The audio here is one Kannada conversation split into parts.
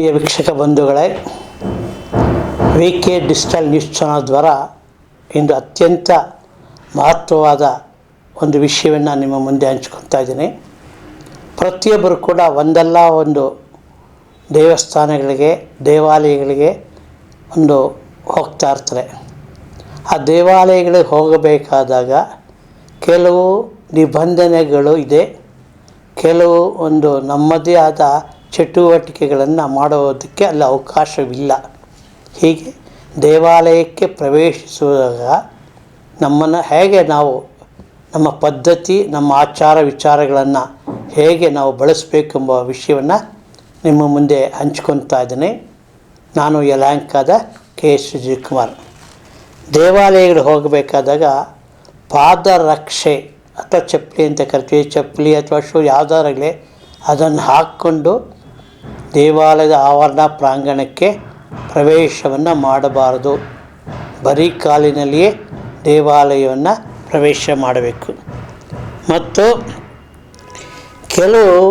ಪ್ರಿಯ ವೀಕ್ಷಕ ಬಂಧುಗಳೇ, ವಿ.ಕೆ. ಡಿಜಿಟಲ್ ನ್ಯೂಸ್ ಚಾನಲ್ ದ್ವಾರ ಇಂದು ಅತ್ಯಂತ ಮಹತ್ವವಾದ ಒಂದು ವಿಷಯವನ್ನು ನಿಮ್ಮ ಮುಂದೆ ಹಂಚ್ಕೊಳ್ತಾ ಇದ್ದೀನಿ. ಪ್ರತಿಯೊಬ್ಬರು ಕೂಡ ಒಂದಲ್ಲ ಒಂದು ದೇವಾಲಯಗಳಿಗೆ ಹೋಗ್ತಾ ಇರ್ತಾರೆ. ಆ ದೇವಾಲಯಗಳಿಗೆ ಹೋಗಬೇಕಾದಾಗ ಕೆಲವು ನಿಬಂಧನೆಗಳು ಇದೆ. ಕೆಲವು ನಮ್ಮದೇ ಆದ ಚಟುವಟಿಕೆಗಳನ್ನು ಮಾಡೋದಕ್ಕೆ ಅಲ್ಲಿ ಅವಕಾಶವಿಲ್ಲ. ಹೀಗೆ ದೇವಾಲಯಕ್ಕೆ ಪ್ರವೇಶಿಸುವಾಗ ನಮ್ಮನ್ನು ಹೇಗೆ ನಾವು ನಮ್ಮ ಪದ್ಧತಿ, ನಮ್ಮ ಆಚಾರ ವಿಚಾರಗಳನ್ನು ಹೇಗೆ ನಾವು ಬಳಸಬೇಕೆಂಬ ವಿಷಯವನ್ನು ನಿಮ್ಮ ಮುಂದೆ ಹಂಚ್ಕೊಳ್ತಾ ಇದ್ದೀನಿ. ನಾನು ಯಲಹಂಕದ ಕೆ.ಎಸ್. ವಿಜಯಕುಮಾರ್. ದೇವಾಲಯಗಳಿಗೆ ಹೋಗಬೇಕಾದಾಗ ಪಾದರಕ್ಷೆ ಅಥವಾ ಚಪ್ಪಲಿ ಅಂತ ಕರಿತೀವಿ, ಚಪ್ಪಲಿ ಅಥವಾ ಶೂ ಯಾವುದಾರಾಗಲಿ ಅದನ್ನು ಹಾಕ್ಕೊಂಡು ದೇವಾಲಯದ ಆವರಣ ಪ್ರಾಂಗಣಕ್ಕೆ ಪ್ರವೇಶವನ್ನು ಮಾಡಬಾರದು. ಬರೀ ಕಾಲಿನಲ್ಲಿಯೇ ದೇವಾಲಯವನ್ನು ಪ್ರವೇಶ ಮಾಡಬೇಕು. ಮತ್ತು ಕೆಲವು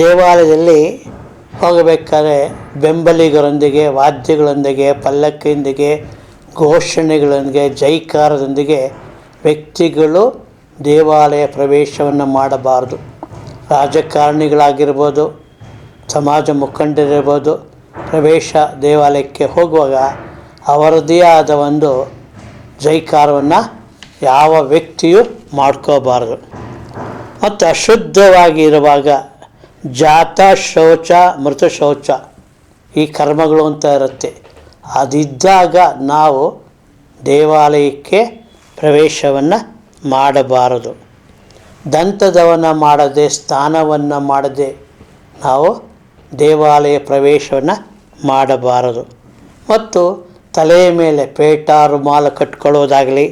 ದೇವಾಲಯದಲ್ಲಿ ಹೋಗಬೇಕಾದ್ರೆ ಬೆಂಬಲಿಗರೊಂದಿಗೆ, ವಾದ್ಯಗಳೊಂದಿಗೆ, ಪಲ್ಲಕ್ಕಿಯೊಂದಿಗೆ, ಘೋಷಣೆಗಳೊಂದಿಗೆ, ಜೈಕಾರದೊಂದಿಗೆ ವ್ಯಕ್ತಿಗಳು ದೇವಾಲಯ ಪ್ರವೇಶವನ್ನು ಮಾಡಬಾರದು. ರಾಜಕಾರಣಿಗಳಾಗಿರ್ಬೋದು, ಸಮಾಜ ಮುಖಂಡರಿರ್ಬೋದು, ಪ್ರವೇಶ ದೇವಾಲಯಕ್ಕೆ ಹೋಗುವಾಗ ಅವರದೇ ಆದ ಒಂದು ಜೈಕಾರವನ್ನು ಯಾವ ವ್ಯಕ್ತಿಯೂ ಮಾಡ್ಕೋಬಾರ್ದು. ಮತ್ತು ಅಶುದ್ಧವಾಗಿ ಇರುವಾಗ ಜಾತ ಶೌಚ, ಮೃತ ಶೌಚ ಈ ಕರ್ಮಗಳು ಅಂತ ಇರುತ್ತೆ. ಅದಿದ್ದಾಗ ನಾವು ದೇವಾಲಯಕ್ಕೆ ಪ್ರವೇಶವನ್ನು ಮಾಡಬಾರದು. ದಂತದವನ ಮಾಡದೆ, ಸ್ನಾನವನ್ನು ಮಾಡದೆ ನಾವು ದೇವಾಲಯ ಪ್ರವೇಶವನ್ನು ಮಾಡಬಾರದು. ಮತ್ತು ತಲೆಯ ಮೇಲೆ ಪೇಟ, ರುಮಾಲು ಕಟ್ಕೊಳ್ಳೋದಾಗಲಿ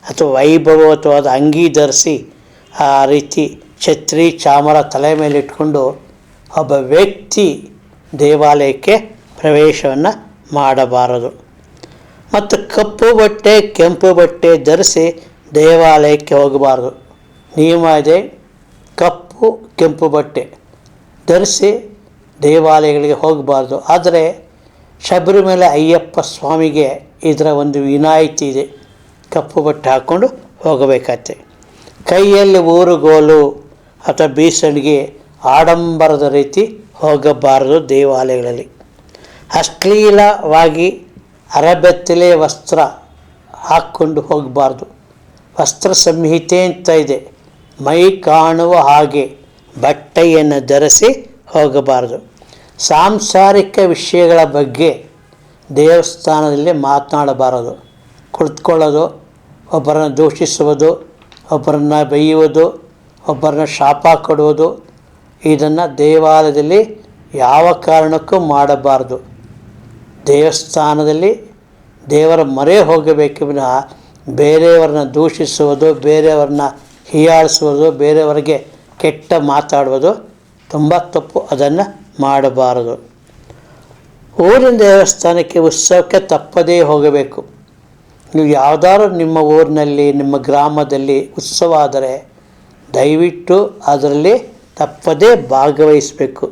ಅಥವಾ ವೈಭವವಾದ ಅಂಗಿ ಧರಿಸಿ ಆ ರೀತಿ ಛತ್ರಿ, ಚಾಮರ ತಲೆ ಮೇಲೆ ಇಟ್ಕೊಂಡು ಒಬ್ಬ ವ್ಯಕ್ತಿ ದೇವಾಲಯಕ್ಕೆ ಪ್ರವೇಶವನ್ನು ಮಾಡಬಾರದು. ಮತ್ತು ಕಪ್ಪು ಬಟ್ಟೆ, ಕೆಂಪು ಬಟ್ಟೆ ಧರಿಸಿ ದೇವಾಲಯಕ್ಕೆ ಹೋಗಬಾರ್ದು. ನಿಯಮ ಇದೆ. ಕಪ್ಪು ಕೆಂಪು ಬಟ್ಟೆ ಧರಿಸಿ ದೇವಾಲಯಗಳಿಗೆ ಹೋಗಬಾರ್ದು. ಆದರೆ ಶಬರಿಮಲೆ ಅಯ್ಯಪ್ಪ ಸ್ವಾಮಿಗೆ ಇದರ ಒಂದು ವಿನಾಯಿತಿ ಇದೆ. ಕಪ್ಪು ಬಟ್ಟೆ ಹಾಕ್ಕೊಂಡು ಹೋಗಬೇಕಾಗತ್ತೆ. ಕೈಯಲ್ಲಿ ಊರುಗೋಲು ಅಥವಾ ಬೀಸಣಿಗೆ ಆಡಂಬರದ ರೀತಿ ಹೋಗಬಾರದು. ದೇವಾಲಯಗಳಲ್ಲಿ ಅಶ್ಲೀಲವಾಗಿ ಅರಬೆತ್ತಲೆ ವಸ್ತ್ರ ಹಾಕ್ಕೊಂಡು ಹೋಗಬಾರ್ದು. ವಸ್ತ್ರ ಸಂಹಿತೆ ಅಂತ ಇದೆ. ಮೈ ಕಾಣುವ ಹಾಗೆ ಬಟ್ಟೆಯನ್ನು ಧರಿಸಿ ಹೋಗಬಾರದು. ಸಾಂಸಾರಿಕ ವಿಷಯಗಳ ಬಗ್ಗೆ ದೇವಸ್ಥಾನದಲ್ಲಿ ಮಾತನಾಡಬಾರದು. ಕುಳಿತುಕೊಳ್ಳೋದು, ಒಬ್ಬರನ್ನು ದೂಷಿಸುವುದು, ಒಬ್ಬರನ್ನು ಬೈಯುವುದು, ಒಬ್ಬರನ್ನು ಶಾಪ ಕೊಡುವುದು, ಇದನ್ನು ದೇವಾಲಯದಲ್ಲಿ ಯಾವ ಕಾರಣಕ್ಕೂ ಮಾಡಬಾರ್ದು. ದೇವಸ್ಥಾನದಲ್ಲಿ ದೇವರ ಮೊರೆ ಹೋಗಬೇಕು ವಿನಃ ಬೇರೆಯವರನ್ನ ದೂಷಿಸುವುದು, ಬೇರೆಯವ್ರನ್ನ ಹೀಯಾಳಿಸುವುದು, ಬೇರೆಯವರಿಗೆ ಕೆಟ್ಟ ಮಾತಾಡುವುದು ತುಂಬ ತಪ್ಪು. ಅದನ್ನು ಮಾಡಬಾರದು. ಊರಿನ ದೇವಸ್ಥಾನಕ್ಕೆ ಉತ್ಸವಕ್ಕೆ ತಪ್ಪದೇ ಹೋಗಬೇಕು. ನೀವು ಯಾವುದಾದ್ರು ನಿಮ್ಮ ಊರಿನಲ್ಲಿ, ನಿಮ್ಮ ಗ್ರಾಮದಲ್ಲಿ ಉತ್ಸವ ಆದರೆ ದಯವಿಟ್ಟು ಅದರಲ್ಲಿ ತಪ್ಪದೇ ಭಾಗವಹಿಸಬೇಕು.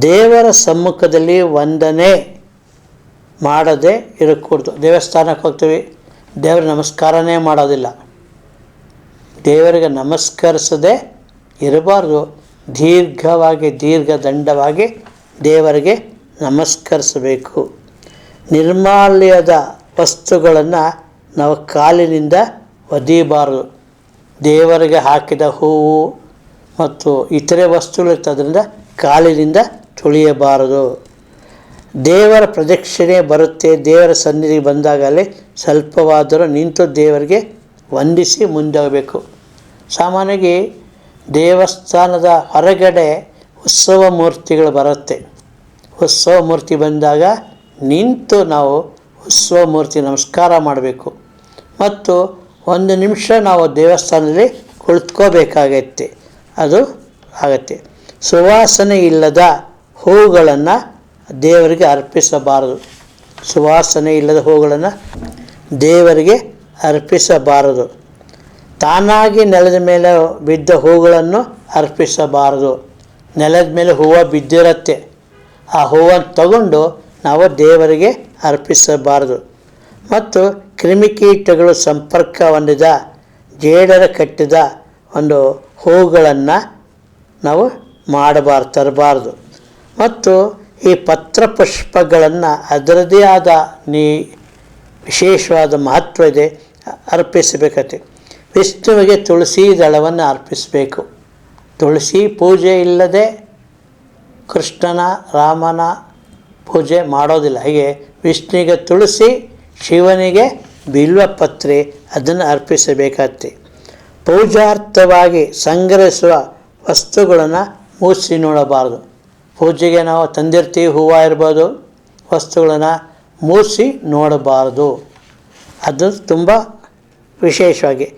ದೇವರ ಸಮ್ಮುಖದಲ್ಲಿ ವಂದನೆ ಮಾಡದೆ ಇರಕೂಡ್ದು. ದೇವಸ್ಥಾನಕ್ಕೆ ಹೋಗ್ತೀವಿ, ದೇವರ ನಮಸ್ಕಾರನೇ ಮಾಡೋದಿಲ್ಲ. ದೇವರಿಗೆ ನಮಸ್ಕರಿಸದೆ ಇರಬಾರ್ದು. ದೀರ್ಘವಾಗಿ, ದೀರ್ಘದಂಡವಾಗಿ ದೇವರಿಗೆ ನಮಸ್ಕರಿಸಬೇಕು. ನಿರ್ಮಾಲ್ಯದ ವಸ್ತುಗಳನ್ನು ನಾವು ಕಾಲಿನಿಂದ ಒದೀಬಾರದು. ದೇವರಿಗೆ ಹಾಕಿದ ಹೂವು ಮತ್ತು ಇತರೆ ವಸ್ತುಗಳಿರ್ತದ್ರಿಂದ ಕಾಲಿನಿಂದ ತುಳಿಯಬಾರದು. ದೇವರ ಪ್ರದಕ್ಷಿಣೆ ಬರುತ್ತೆ. ದೇವರ ಸನ್ನಿಧಿಗೆ ಬಂದಾಗಲೇ ಸ್ವಲ್ಪವಾದರೂ ನಿಂತು ದೇವರಿಗೆ ವಂದಿಸಿ ಮುಂದೆ ಹೋಗಬೇಕು. ಸಾಮಾನ್ಯವಾಗಿ ದೇವಸ್ಥಾನದ ಹೊರಗಡೆ ಉತ್ಸವ ಮೂರ್ತಿಗಳು ಬರುತ್ತೆ. ಉತ್ಸವ ಮೂರ್ತಿ ಬಂದಾಗ ನಿಂತು ನಾವು ಉತ್ಸವ ಮೂರ್ತಿ ನಮಸ್ಕಾರ ಮಾಡಬೇಕು. ಮತ್ತು 1 ನಿಮಿಷ ನಾವು ದೇವಸ್ಥಾನದಲ್ಲಿ ಕುಳಿತುಕೋಬೇಕಾಗತ್ತೆ. ಅದು ಆಗತ್ತೆ. ಸುವಾಸನೆ ಇಲ್ಲದ ಹೂಗಳನ್ನು ದೇವರಿಗೆ ಅರ್ಪಿಸಬಾರದು. ಸುವಾಸನೆ ಇಲ್ಲದ ಹೂಗಳನ್ನು ದೇವರಿಗೆ ಅರ್ಪಿಸಬಾರದು. ತಾನಾಗಿ ನೆಲದ ಮೇಲೆ ಬಿದ್ದ ಹೂಗಳನ್ನು ಅರ್ಪಿಸಬಾರದು. ನೆಲದ ಮೇಲೆ ಹೂವು ಬಿದ್ದಿರುತ್ತೆ, ಆ ಹೂವನ್ನು ತಗೊಂಡು ನಾವು ದೇವರಿಗೆ ಅರ್ಪಿಸಬಾರದು. ಮತ್ತು ಕ್ರಿಮಿಕೀಟಗಳು ಸಂಪರ್ಕ ಹೊಂದಿದ ಜೇಡರ ಕಟ್ಟಿದ ಒಂದು ಹೂಗಳನ್ನು ನಾವು ತರಬಾರ್ದು. ಮತ್ತು ಈ ಪತ್ರಪುಷ್ಪಗಳನ್ನು ಅದರದೇ ಆದ ವಿಶೇಷವಾದ ಮಹತ್ವ ಇದೆ, ಅರ್ಪಿಸಬೇಕಂತೆ. ವಿಷ್ಣುವಿಗೆ ತುಳಸಿ ದಳವನ್ನು ಅರ್ಪಿಸಬೇಕು. ತುಳಸಿ ಪೂಜೆ ಇಲ್ಲದೆ ಕೃಷ್ಣನ ರಾಮನ ಪೂಜೆ ಮಾಡೋದಿಲ್ಲ. ಹೀಗೆ ವಿಷ್ಣುವಿಗೆ ತುಳಸಿ, ಶಿವನಿಗೆ ಬಿಲ್ವಪತ್ರೆ ಅದನ್ನು ಅರ್ಪಿಸಬೇಕಾಗ್ತದೆ. ಪೂಜಾರ್ಥವಾಗಿ ಸಂಗ್ರಹಿಸುವ ವಸ್ತುಗಳನ್ನು ಮೂಸಿ ನೋಡಬಾರ್ದು. ಪೂಜೆಗೆ ನಾವು ತಂದಿರ್ತೀವಿ, ಹೂವು ಇರ್ಬೋದು, ವಸ್ತುಗಳನ್ನು ಮೂಸಿ ನೋಡಬಾರ್ದು. ಅದು ತುಂಬ ವಿಶೇಷವಾಗಿ.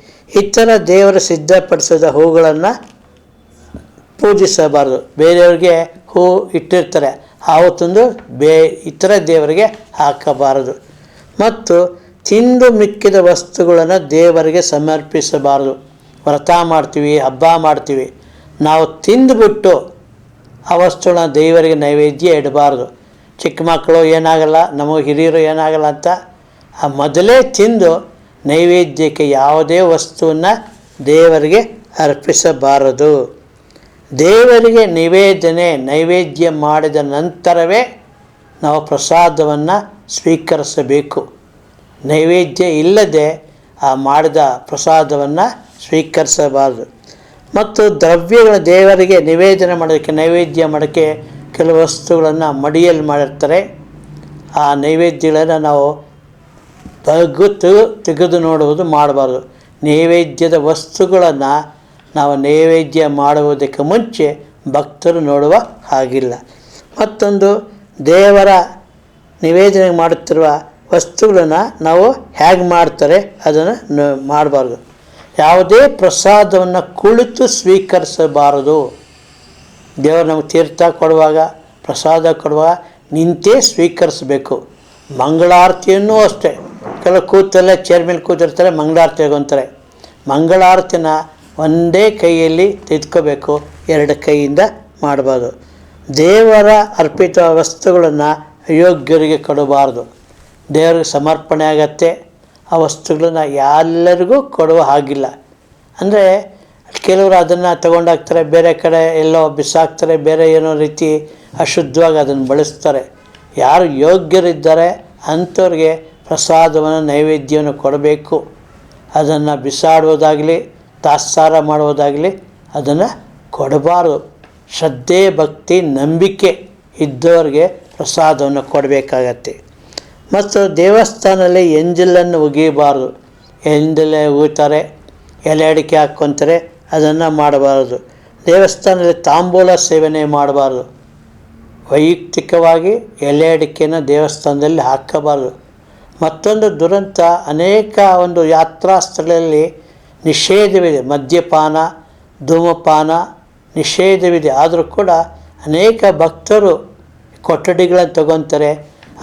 ಇತರ ದೇವರು ಸಿದ್ಧಪಡಿಸಿದ ಹೂಗಳನ್ನು ಪೂಜಿಸಬಾರ್ದು. ಬೇರೆಯವ್ರಿಗೆ ಹೂ ಇಟ್ಟಿರ್ತಾರೆ, ಹಾವು ತಂದು ಇತರ ದೇವರಿಗೆ ಹಾಕಬಾರದು. ಮತ್ತು ತಿಂದು ಮಿಕ್ಕಿದ ವಸ್ತುಗಳನ್ನು ದೇವರಿಗೆ ಸಮರ್ಪಿಸಬಾರದು. ವ್ರತ ಮಾಡ್ತೀವಿ, ಹಬ್ಬ ಮಾಡ್ತೀವಿ, ನಾವು ತಿಂದುಬಿಟ್ಟು ಆ ವಸ್ತುಗಳನ್ನ ದೇವರಿಗೆ ನೈವೇದ್ಯ ಇಡಬಾರ್ದು. ಚಿಕ್ಕ ಮಕ್ಕಳು ಏನಾಗಲ್ಲ, ನಮಗೆ ಹಿರಿಯರು ಏನಾಗಲ್ಲ ಅಂತ ಮೊದಲೇ ತಿಂದು ನೈವೇದ್ಯಕ್ಕೆ ಯಾವುದೇ ವಸ್ತುವನ್ನು ದೇವರಿಗೆ ಅರ್ಪಿಸಬಾರದು. ದೇವರಿಗೆ ನೈವೇದ್ಯ ಮಾಡಿದ ನಂತರವೇ ನಾವು ಪ್ರಸಾದವನ್ನು ಸ್ವೀಕರಿಸಬೇಕು. ನೈವೇದ್ಯ ಇಲ್ಲದೆ ಆ ಮಾಡಿದ ಪ್ರಸಾದವನ್ನು ಸ್ವೀಕರಿಸಬಾರದು. ಮತ್ತು ದೇವರಿಗೆ ನೈವೇದ್ಯ ಮಾಡೋಕ್ಕೆ ಕೆಲವು ವಸ್ತುಗಳನ್ನು ಮಡಿಯಲ್ಲಿ ಮಾಡಿರ್ತಾರೆ. ಆ ನೈವೇದ್ಯಗಳನ್ನು ನಾವು ತೆಗೆದು ನೋಡುವುದು ಮಾಡಬಾರ್ದು. ನೈವೇದ್ಯದ ವಸ್ತುಗಳನ್ನು ನಾವು ನೈವೇದ್ಯ ಮಾಡುವುದಕ್ಕೆ ಮುಂಚೆ ಭಕ್ತರು ನೋಡುವ ಹಾಗಿಲ್ಲ. ಮತ್ತೊಂದು, ದೇವರ ನಿವೇದನೆ ಮಾಡುತ್ತಿರುವ ವಸ್ತುಗಳನ್ನು ನಾವು ಹೇಗೆ ಮಾಡ್ತಾರೆ ಅದನ್ನು ಮಾಡಬಾರ್ದು. ಯಾವುದೇ ಪ್ರಸಾದವನ್ನು ಕುಳಿತು ಸ್ವೀಕರಿಸಬಾರದು. ದೇವರು ನಮಗೆ ತೀರ್ಥ ಕೊಡುವಾಗ, ಪ್ರಸಾದ ಕೊಡುವಾಗ ನಿಂತೇ ಸ್ವೀಕರಿಸಬೇಕು. ಮಂಗಳಾರತಿಯನ್ನು ಅಷ್ಟೇ, ಕೆಲವು ಕೂತಲ್ಲೇ ಚೇರ್ ಮೇಲೆ ಕೂತಿರ್ತಾರೆ, ಮಂಗಳಾರತಿ ಆಗೋಂತಾರೆ. ಮಂಗಳಾರತಿನ ಒಂದೇ ಕೈಯಲ್ಲಿ ತೆಗೆದುಕೋಬೇಕು, ಎರಡು ಕೈಯಿಂದ ಮಾಡಬಾರ್ದು. ದೇವರ ಅರ್ಪಿತ ವಸ್ತುಗಳನ್ನು ಅಯೋಗ್ಯರಿಗೆ ಕೊಡಬಾರ್ದು. ದೇವರಿಗೆ ಸಮರ್ಪಣೆ ಆಗತ್ತೆ. ಆ ವಸ್ತುಗಳನ್ನ ಎಲ್ಲರಿಗೂ ಕೊಡುವ ಹಾಗಿಲ್ಲ. ಅಂದರೆ ಕೆಲವರು ಅದನ್ನು ತಗೊಂಡೋಗ್ತಾರೆ, ಬೇರೆ ಕಡೆ ಎಲ್ಲೋ ಬಿಸಾಕ್ತಾರೆ, ಬೇರೆ ಏನೋ ರೀತಿ ಅಶುದ್ಧವಾಗಿ ಅದನ್ನು ಬಳಸ್ತಾರೆ. ಯಾರು ಯೋಗ್ಯರಿದ್ದಾರೆ ಅಂಥವ್ರಿಗೆ ಪ್ರಸಾದವನ್ನು ನೈವೇದ್ಯವನ್ನು ಕೊಡಬೇಕು. ಅದನ್ನು ಬಿಸಾಡುವುದಾಗಲಿ ತಾತ್ಸಾರ ಮಾಡುವುದಾಗಲಿ ಅದನ್ನು ಕೊಡಬಾರ್ದು. ಶ್ರದ್ಧೆ, ಭಕ್ತಿ, ನಂಬಿಕೆ ಇದ್ದವ್ರಿಗೆ ಪ್ರಸಾದವನ್ನು ಕೊಡಬೇಕಾಗತ್ತೆ. ಮತ್ತು ದೇವಸ್ಥಾನದಲ್ಲಿ ಎಂಜಲನ್ನು ಒಗೆಯಬಾರ್ದು. ಎಂಜಲೆ ಉಗಿತಾರೆ, ಎಲೆ ಅಡಿಕೆ ಹಾಕ್ಕೊತಾರೆ, ಅದನ್ನು ಮಾಡಬಾರದು. ದೇವಸ್ಥಾನದಲ್ಲಿ ತಾಂಬೂಲ ಸೇವನೆ ಮಾಡಬಾರ್ದು. ವೈಯಕ್ತಿಕವಾಗಿ ಎಲೆ ಅಡಿಕೆನ ದೇವಸ್ಥಾನದಲ್ಲಿ ಹಾಕಬಾರ್ದು. ಮತ್ತೊಂದು ದುರಂತ, ಅನೇಕ ಒಂದು ಯಾತ್ರಾ ಸ್ಥಳದಲ್ಲಿ ನಿಷೇಧವಿದೆ. ಮದ್ಯಪಾನ, ಧೂಮಪಾನ ನಿಷೇಧವಿದೆ. ಆದರೂ ಕೂಡ ಅನೇಕ ಭಕ್ತರು ಕೊಠಡಿಗಳನ್ನು ತಗೊತಾರೆ,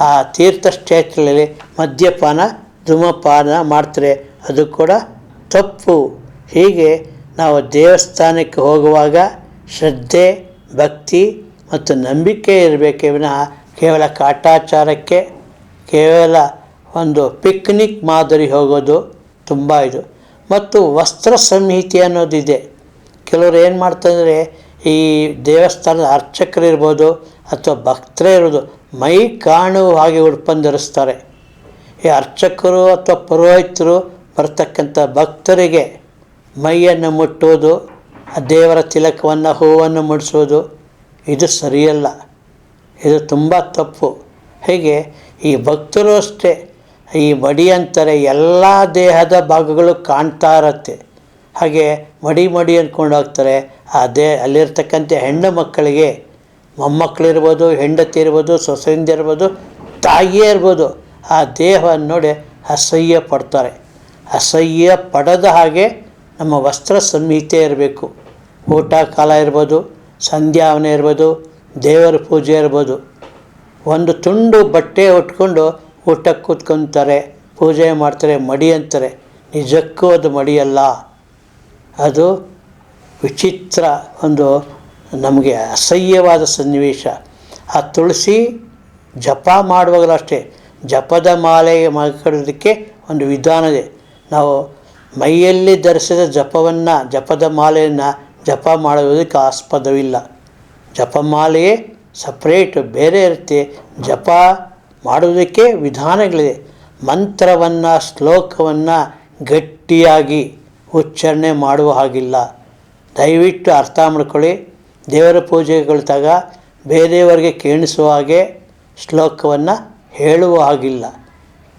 ಆ ತೀರ್ಥ ಕ್ಷೇತ್ರಗಳಲ್ಲಿ ಮದ್ಯಪಾನ, ಧೂಮಪಾನ ಮಾಡ್ತಾರೆ. ಅದು ಕೂಡ ತಪ್ಪು. ಹೀಗೆ ನಾವು ದೇವಸ್ಥಾನಕ್ಕೆ ಹೋಗುವಾಗ ಶ್ರದ್ಧೆ, ಭಕ್ತಿ ಮತ್ತು ನಂಬಿಕೆ ಇರಬೇಕೇ ವಿನಃ ಕೇವಲ ಕಾಟಾಚಾರಕ್ಕೆ, ಕೇವಲ ಒಂದು ಪಿಕ್ನಿಕ್ ಮಾದರಿ ಹೋಗೋದು ತುಂಬ ಇದು. ಮತ್ತು ವಸ್ತ್ರ ಸಂಹಿತೆ ಅನ್ನೋದಿದೆ. ಕೆಲವರು ಏನು ಮಾಡ್ತಾರೆ, ಈ ದೇವಸ್ಥಾನದ ಅರ್ಚಕರಿರ್ಬೋದು ಅಥವಾ ಭಕ್ತರೇ ಇರ್ಬೋದು, ಮೈ ಕಾಣುವ ಹಾಗೆ ಉಡುಪನ್ನು ಧರಿಸ್ತಾರೆ. ಈ ಅರ್ಚಕರು ಅಥವಾ ಪುರೋಹಿತರು ಬರ್ತಕ್ಕಂಥ ಭಕ್ತರಿಗೆ ಮೈಯನ್ನು ಮುಟ್ಟುವುದು, ಆ ದೇವರ ತಿಲಕವನ್ನು, ಹೂವನ್ನು ಮುಡಿಸೋದು ಇದು ಸರಿಯಲ್ಲ. ಇದು ತುಂಬ ತಪ್ಪು. ಹೀಗೆ ಈ ಭಕ್ತರು ಅಷ್ಟೇ, ಈ ಮಡಿ ಅಂತಾರೆ, ಎಲ್ಲ ದೇಹದ ಭಾಗಗಳು ಕಾಣ್ತಾ ಇರತ್ತೆ. ಹಾಗೆ ಮಡಿ ಅಂದ್ಕೊಂಡು ಹೋಗ್ತಾರೆ. ಅಲ್ಲಿರ್ತಕ್ಕಂಥ ಹೆಣ್ಣು ಮಕ್ಕಳಿಗೆ, ಮೊಮ್ಮಕ್ಕಳಿರ್ಬೋದು, ಹೆಂಡತಿ ಇರ್ಬೋದು, ಸೊಸೆಯಿಂದ ಇರ್ಬೋದು, ತಾಯಿಯೇ ಇರ್ಬೋದು, ಆ ದೇಹವನ್ನು ನೋಡಿ ಅಸಹ್ಯ ಪಡ್ತಾರೆ. ಅಸಹ್ಯ ಪಡದ ಹಾಗೆ ನಮ್ಮ ವಸ್ತ್ರ ಸಂಹಿತೆ ಇರಬೇಕು. ಊಟ ಕಾಲ ಇರ್ಬೋದು, ಸಂಧ್ಯಾವನೆ ಇರ್ಬೋದು, ದೇವರ ಪೂಜೆ ಇರ್ಬೋದು. ಒಂದು ತುಂಡು ಬಟ್ಟೆ ಉಟ್ಕೊಂಡು ಊಟಕ್ಕೆ ಕೂತ್ಕೊತಾರೆ, ಪೂಜೆ ಮಾಡ್ತಾರೆ, ಮಡಿ ಅಂತಾರೆ. ನಿಜಕ್ಕೂ ಅದು ಮಡಿಯಲ್ಲ. ಅದು ವಿಚಿತ್ರ, ಒಂದು ನಮಗೆ ಅಸಹ್ಯವಾದ ಸನ್ನಿವೇಶ. ಆ ತುಳಸಿ ಜಪ ಮಾಡುವಾಗಲೂ ಅಷ್ಟೇ, ಜಪದ ಮಾಲೆ ಮಾಡ್ಕೊಳ್ಳೋದಕ್ಕೆ ಒಂದು ವಿಧಾನ ಇದೆ. ನಾವು ಮೈಯಲ್ಲಿ ಧರಿಸಿದ ಜಪದ ಮಾಲೆಯನ್ನು ಜಪ ಮಾಡುವುದಕ್ಕೆ ಆಸ್ಪದವಿಲ್ಲ. ಜಪಮಾಲೆಯೇ ಸಪ್ರೇಟು ಬೇರೆ ಇರುತ್ತೆ. ಜಪ ಮಾಡುವುದಕ್ಕೆ ವಿಧಾನಗಳಿದೆ. ಮಂತ್ರವನ್ನು ಶ್ಲೋಕವನ್ನು ಗಟ್ಟಿಯಾಗಿ ಉಚ್ಚಾರಣೆ ಮಾಡುವ ಹಾಗಿಲ್ಲ. ದಯವಿಟ್ಟು ಅರ್ಥ ಮಾಡ್ಕೊಳ್ಳಿ. ದೇವರ ಪೂಜೆಗೊಳ್ತಾಗ ಬೇರೆಯವರಿಗೆ ಕೇಳಿಸುವ ಹಾಗೆ ಶ್ಲೋಕವನ್ನು ಹೇಳುವ ಹಾಗಿಲ್ಲ.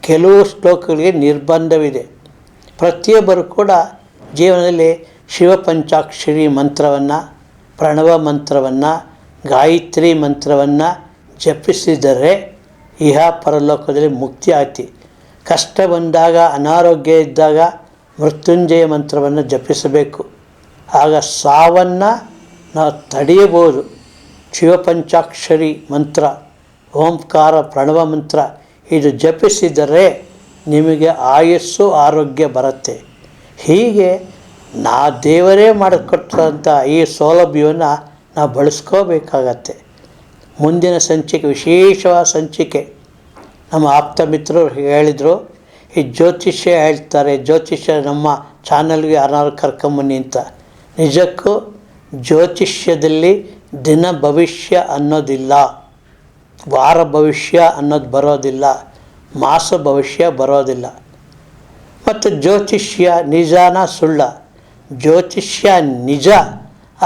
ಕೆಲವು ಶ್ಲೋಕಗಳಿಗೆ ನಿರ್ಬಂಧವಿದೆ. ಪ್ರತಿಯೊಬ್ಬರು ಕೂಡ ಜೀವನದಲ್ಲಿ ಶಿವಪಂಚಾಕ್ಷರಿ ಮಂತ್ರವನ್ನು, ಪ್ರಣವ ಮಂತ್ರವನ್ನು, ಗಾಯತ್ರಿ ಮಂತ್ರವನ್ನು ಜಪಿಸಿದರೆ ಇಹ ಪರಲೋಕದಲ್ಲಿ ಮುಕ್ತಿ ಆಯ್ತು. ಕಷ್ಟ ಬಂದಾಗ, ಅನಾರೋಗ್ಯ ಇದ್ದಾಗ ಮೃತ್ಯುಂಜಯ ಮಂತ್ರವನ್ನು ಜಪಿಸಬೇಕು. ಆಗ ಸಾವನ್ನು ನಾವು ತಡೆಯಬಹುದು. ಶಿವಪಂಚಾಕ್ಷರಿ ಮಂತ್ರ, ಓಂಕಾರ, ಪ್ರಣವ ಮಂತ್ರ ಇದು ಜಪಿಸಿದರೆ ನಿಮಗೆ ಆಯಸ್ಸು, ಆರೋಗ್ಯ ಬರುತ್ತೆ. ಹೀಗೆ ದೇವರೇ ಮಾಡಿಕೊಟ್ಟಂಥ ಈ ಸೌಲಭ್ಯವನ್ನು ನಾವು ಬಳಸ್ಕೋಬೇಕಾಗತ್ತೆ. ಮುಂದಿನ ಸಂಚಿಕೆ ವಿಶೇಷವಾದ ಸಂಚಿಕೆ. ನಮ್ಮ ಆಪ್ತ ಮಿತ್ರರು ಹೇಳಿದರು, ಈ ಜ್ಯೋತಿಷ್ಯ ಹೇಳ್ತಾರೆ, ಜ್ಯೋತಿಷ್ಯ ನಮ್ಮ ಚಾನಲ್ಗೆ ಯಾರು ಕರ್ಕೊಂಬನ್ನಿ ಅಂತ. ನಿಜಕ್ಕೂ ಜ್ಯೋತಿಷ್ಯದಲ್ಲಿ ದಿನ ಭವಿಷ್ಯ ಅನ್ನೋದಿಲ್ಲ, ವಾರ ಭವಿಷ್ಯ ಅನ್ನೋದು ಬರೋದಿಲ್ಲ, ಮಾಸ ಭವಿಷ್ಯ ಬರೋದಿಲ್ಲ. ಮತ್ತು ಜ್ಯೋತಿಷ್ಯ ನಿಜಾನ ಸುಳ್ಳ? ಜ್ಯೋತಿಷ್ಯ ನಿಜ,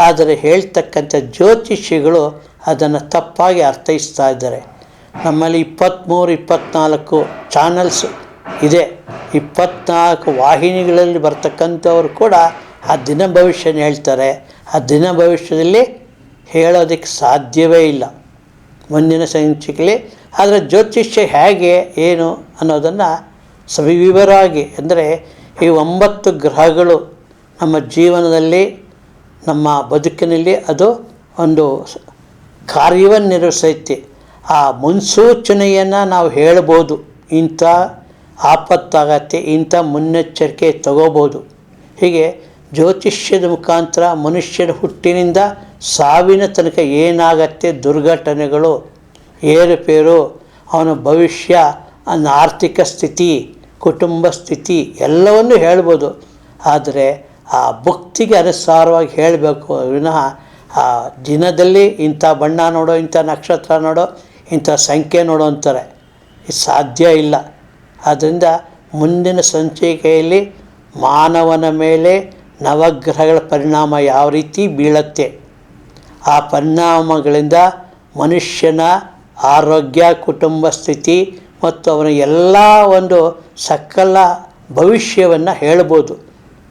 ಆದರೆ ಹೇಳ್ತಕ್ಕಂಥ ಜ್ಯೋತಿಷಿಗಳು ಅದನ್ನು ತಪ್ಪಾಗಿ ಅರ್ಥೈಸ್ತಾ ಇದ್ದಾರೆ. ನಮ್ಮಲ್ಲಿ 23-24 ಚಾನಲ್ಸ್ ಇದೆ. 24 ವಾಹಿನಿಗಳಲ್ಲಿ ಬರ್ತಕ್ಕಂಥವ್ರು ಕೂಡ ಆ ದಿನ ಭವಿಷ್ಯನ ಹೇಳ್ತಾರೆ. ಆ ದಿನ ಭವಿಷ್ಯದಲ್ಲಿ ಹೇಳೋದಕ್ಕೆ ಸಾಧ್ಯವೇ ಇಲ್ಲ ಮುಂದಿನ ಸಂಚಿಕೆಯಲ್ಲಿ. ಆದರೆ ಜ್ಯೋತಿಷ್ಯ ಹೇಗೆ ಏನು ಅನ್ನೋದನ್ನು ಸವಿವರವಾಗಿ, ಅಂದರೆ ಈ 9 ಗ್ರಹಗಳು ನಮ್ಮ ಜೀವನದಲ್ಲಿ, ನಮ್ಮ ಬದುಕಿನಲ್ಲಿ ಅದು ಒಂದು ಕಾರ್ಯವನ್ನು ನಿರ್ವಹಿಸೈತಿ. ಆ ಮುನ್ಸೂಚನೆಯನ್ನು ನಾವು ಹೇಳ್ಬೋದು. ಇಂಥ ಆಪತ್ತಾಗತ್ತೆ, ಇಂಥ ಮುನ್ನೆಚ್ಚರಿಕೆ ತಗೋಬೋದು. ಹೀಗೆ ಜ್ಯೋತಿಷ್ಯದ ಮುಖಾಂತರ ಮನುಷ್ಯನ ಹುಟ್ಟಿನಿಂದ ಸಾವಿನ ತನಕ ಏನಾಗತ್ತೆ, ದುರ್ಘಟನೆಗಳು, ಏರುಪೇರು, ಅವನ ಭವಿಷ್ಯ, ಅವನ ಆರ್ಥಿಕ ಸ್ಥಿತಿ, ಕುಟುಂಬ ಸ್ಥಿತಿ ಎಲ್ಲವನ್ನೂ ಹೇಳ್ಬೋದು. ಆದರೆ ಆ ಭಕ್ತಿಗೆ ಅನುಸಾರವಾಗಿ ಹೇಳಬೇಕು ವಿನಃ ಆ ದಿನದಲ್ಲಿ ಇಂಥ ಬಣ್ಣ ನೋಡೋ, ಇಂಥ ನಕ್ಷತ್ರ ನೋಡೋ, ಇಂಥ ಸಂಖ್ಯೆ ನೋಡೋ ಅಂತಾರೆ. ಇದು ಸಾಧ್ಯ ಇಲ್ಲ. ಆದ್ದರಿಂದ ಮುಂದಿನ ಸಂಚಿಕೆಯಲ್ಲಿ ಮಾನವನ ಮೇಲೆ ನವಗ್ರಹಗಳ ಪರಿಣಾಮ ಯಾವ ರೀತಿ ಬೀಳತ್ತೆ, ಆ ಪರಿಣಾಮಗಳಿಂದ ಮನುಷ್ಯನ ಆರೋಗ್ಯ, ಕುಟುಂಬ ಸ್ಥಿತಿ ಮತ್ತು ಅವನ ಎಲ್ಲ ಒಂದು ಸಕಲ ಭವಿಷ್ಯವನ್ನು ಹೇಳ್ಬೋದು.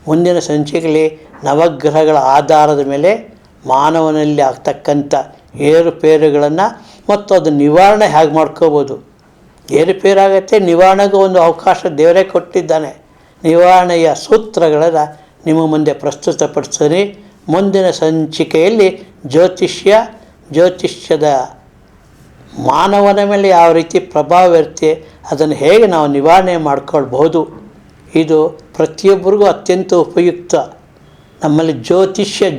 ಮುಂದಿನ ಸಂಚಿಕೆಯಲ್ಲಿ ನವಗ್ರಹಗಳ ಆಧಾರದ ಮೇಲೆ ಮಾನವನಲ್ಲಿ ಆಗ್ತಕ್ಕಂಥ ಏರುಪೇರುಗಳನ್ನು ಮತ್ತು ಅದು ನಿವಾರಣೆ ಹೇಗೆ ಮಾಡ್ಕೋಬೋದು. ಏರುಪೇರಾಗತ್ತೆ, ನಿವಾರಣೆಗೂ ಒಂದು ಅವಕಾಶ ದೇವರೇ ಕೊಟ್ಟಿದ್ದಾನೆ. ನಿವಾರಣೆಯ ಸೂತ್ರಗಳನ್ನು ನಿಮ್ಮ ಮುಂದೆ ಪ್ರಸ್ತುತಪಡಿಸ್ತೀನಿ. ಮುಂದಿನ ಸಂಚಿಕೆಯಲ್ಲಿ ಜ್ಯೋತಿಷ್ಯದ ಮಾನವನ ಮೇಲೆ ಯಾವ ರೀತಿ ಪ್ರಭಾವ ಇರುತ್ತೆ, ಅದನ್ನು ಹೇಗೆ ನಾವು ನಿವಾರಣೆ ಮಾಡ್ಕೊಳ್ಬಹುದು, ಇದು ಪ್ರತಿಯೊಬ್ಬರಿಗೂ ಅತ್ಯಂತ ಉಪಯುಕ್ತ. ನಮ್ಮಲ್ಲಿ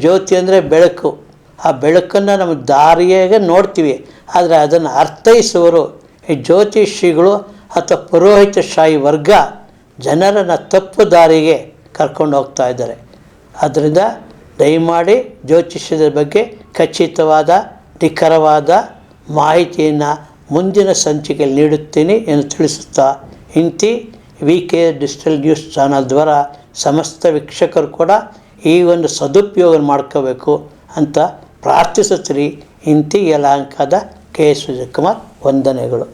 ಜ್ಯೋತಿ ಅಂದರೆ ಬೆಳಕು. ಆ ಬೆಳಕನ್ನು ನಮ್ಮ ದಾರಿಯಾಗೆ ನೋಡ್ತೀವಿ, ಆದರೆ ಅದನ್ನು ಅರ್ಥೈಸುವರು ಈ ಜ್ಯೋತಿಷಿಗಳು ಅಥವಾ ಪುರೋಹಿತಶಾಹಿ ವರ್ಗ ಜನರನ್ನು ತಪ್ಪು ದಾರಿಗೆ ಕರ್ಕೊಂಡು ಹೋಗ್ತಾ ಇದ್ದಾರೆ. ಆದ್ದರಿಂದ ದಯಮಾಡಿ ಜ್ಯೋತಿಷ್ಯದ ಬಗ್ಗೆ ಖಚಿತವಾದ, ನಿಖರವಾದ ಮಾಹಿತಿಯನ್ನು ಮುಂದಿನ ಸಂಚಿಕೆಯಲ್ಲಿ ನೀಡುತ್ತೀನಿ ಎಂದು ತಿಳಿಸುತ್ತಾ ಇಂತಿ VK ಡಿಜಿಟಲ್ ನ್ಯೂಸ್ ಚಾನಲ್ ದ್ವಾರ ಸಮಸ್ತ ವೀಕ್ಷಕರು ಕೂಡ ಈ ಒಂದು ಸದುಪಯೋಗ ಮಾಡ್ಕೋಬೇಕು ಅಂತ ಪ್ರಾರ್ಥಿಸುತ್ತೀರಿ. ಇಂತಿ ಯಲಹಂಕದ KS ವಿಜಯಕುಮಾರ್. ವಂದನೆಗಳು.